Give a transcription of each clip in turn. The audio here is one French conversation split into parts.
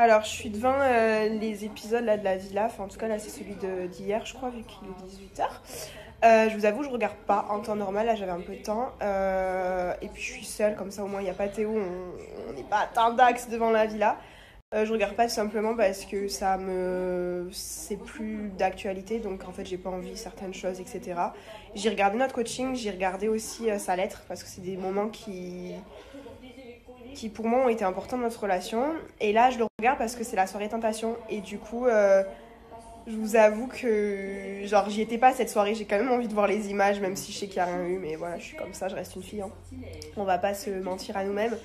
Alors, je suis devant les épisodes là, de la villa. Enfin, en tout cas, là, c'est celui d'hier, je crois, vu qu'il est 18h. Je vous avoue, je regarde pas en temps normal. Là, j'avais un peu de temps. Et puis, je suis seule, comme ça, au moins, il n'y a pas Théo. On n'est pas à temps d'axe devant la villa. Je regarde pas simplement parce que c'est plus d'actualité, donc en fait j'ai pas envie certaines choses, etc. J'ai regardé notre coaching, j'ai regardé aussi sa lettre parce que c'est des moments qui pour moi ont été importants dans notre relation. Et là je le regarde parce que c'est la soirée tentation et du coup je vous avoue que genre j'y étais pas cette soirée, j'ai quand même envie de voir les images même si je sais qu'il y a rien eu, mais voilà, je suis comme ça, je reste une fille, hein. On va pas se mentir à nous-mêmes.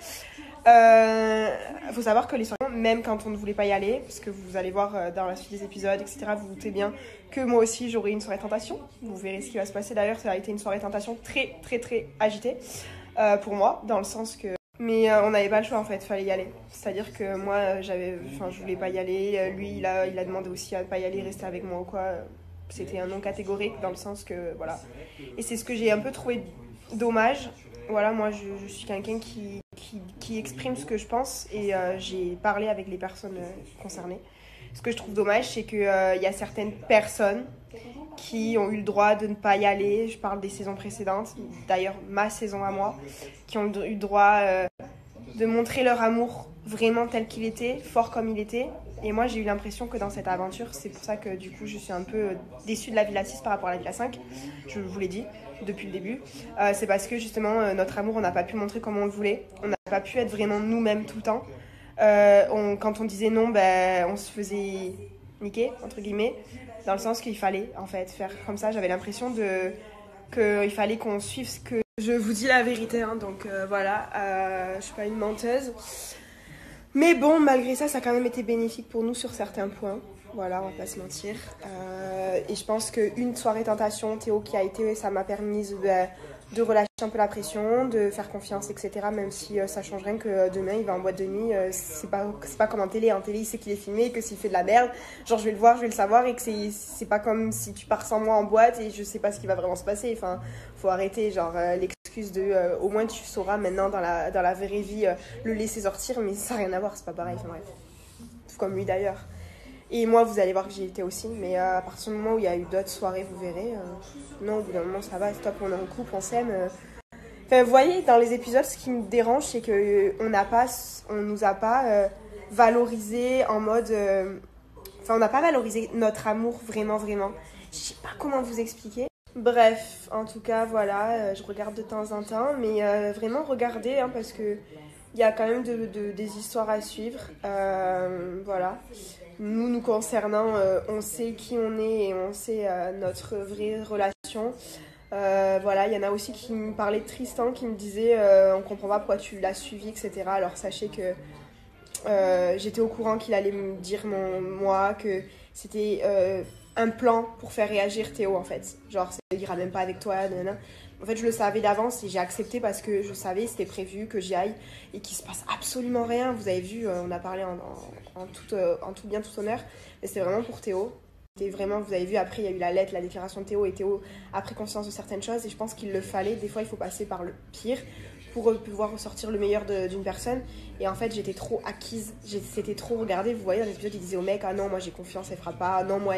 Faut savoir que les soirées, même quand on ne voulait pas y aller, parce que vous allez voir dans la suite des épisodes, etc., vous vous doutez bien que moi aussi j'aurai une soirée tentation. Vous verrez ce qui va se passer. D'ailleurs, ça a été une soirée tentation très, très, très agitée pour moi, dans le sens que. Mais on n'avait pas le choix en fait, fallait y aller. C'est-à-dire que moi, je voulais pas y aller. Lui, il a demandé aussi à ne pas y aller, rester avec moi ou quoi. C'était un non catégorique dans le sens que voilà. Et c'est ce que j'ai un peu trouvé dommage. Voilà, moi je suis quelqu'un qui exprime ce que je pense et j'ai parlé avec les personnes concernées. Ce que je trouve dommage, c'est qu'il y a certaines personnes qui ont eu le droit de ne pas y aller. Je parle des saisons précédentes, d'ailleurs ma saison à moi, qui ont eu le droit de montrer leur amour vraiment tel qu'il était, fort comme il était. Et moi j'ai eu l'impression que dans cette aventure, c'est pour ça que du coup je suis un peu déçue de la Villa 6 par rapport à la Villa 5, je vous l'ai dit depuis le début. C'est parce que justement notre amour on n'a pas pu montrer comme on le voulait, on n'a pas pu être vraiment nous-mêmes tout le temps. Quand on disait non, ben, on se faisait niquer, entre guillemets, dans le sens qu'il fallait en fait faire comme ça. J'avais l'impression qu'il fallait qu'on suive ce que... Je vous dis la vérité, hein, donc voilà, je suis pas une menteuse. Mais bon, malgré ça, ça a quand même été bénéfique pour nous sur certains points. Voilà, on va pas se mentir. Et je pense qu'une soirée tentation, Théo qui a été, ça m'a permis de relâcher un peu la pression, de faire confiance, etc. Même si ça change rien que demain il va en boîte de nuit. C'est pas comme en télé. En télé, il sait qu'il est filmé, que s'il fait de la merde, genre je vais le voir, je vais le savoir, et que c'est pas comme si tu pars sans moi en boîte et je sais pas ce qui va vraiment se passer. Enfin, faut arrêter, genre l'excuse de au moins tu sauras maintenant dans la vraie vie le laisser sortir, mais ça n'a rien à voir, c'est pas pareil. Enfin bref. Tout comme lui d'ailleurs. Et moi, vous allez voir que j'y étais aussi, mais à partir du moment où il y a eu d'autres soirées, vous verrez. Non, au bout d'un moment, ça va, stop, on est en couple, on s'aime. Enfin, vous voyez, dans les épisodes, ce qui me dérange, c'est on nous a pas valorisé en mode. Enfin, on n'a pas valorisé notre amour vraiment, vraiment. Je sais pas comment vous expliquer. Bref, en tout cas, voilà, je regarde de temps en temps, mais vraiment regardez, hein, parce que il y a quand même des histoires à suivre. Voilà. Nous concernant, on sait qui on est et on sait notre vraie relation. Voilà, il y en a aussi qui me parlaient de Tristan, qui me disaient on comprend pas pourquoi tu l'as suivi, etc. Alors sachez que j'étais au courant qu'il allait me dire moi, que c'était un plan pour faire réagir Théo en fait. Genre, il ira même pas avec toi, nanana. En fait, je le savais d'avance et j'ai accepté parce que je savais, c'était prévu que j'y aille et qu'il se passe absolument rien. Vous avez vu, on a parlé en tout bien, tout honneur, mais c'était vraiment pour Théo. C'était vraiment, vous avez vu, après il y a eu la lettre, la déclaration de Théo, et Théo a pris conscience de certaines choses et je pense qu'il le fallait. Des fois, il faut passer par le pire pour pouvoir ressortir le meilleur d'une personne. Et en fait, j'étais trop acquise, c'était trop regardé. Vous voyez, dans l'épisode, il disait au mec, ah non, moi j'ai confiance, elle fera pas, ah non, moi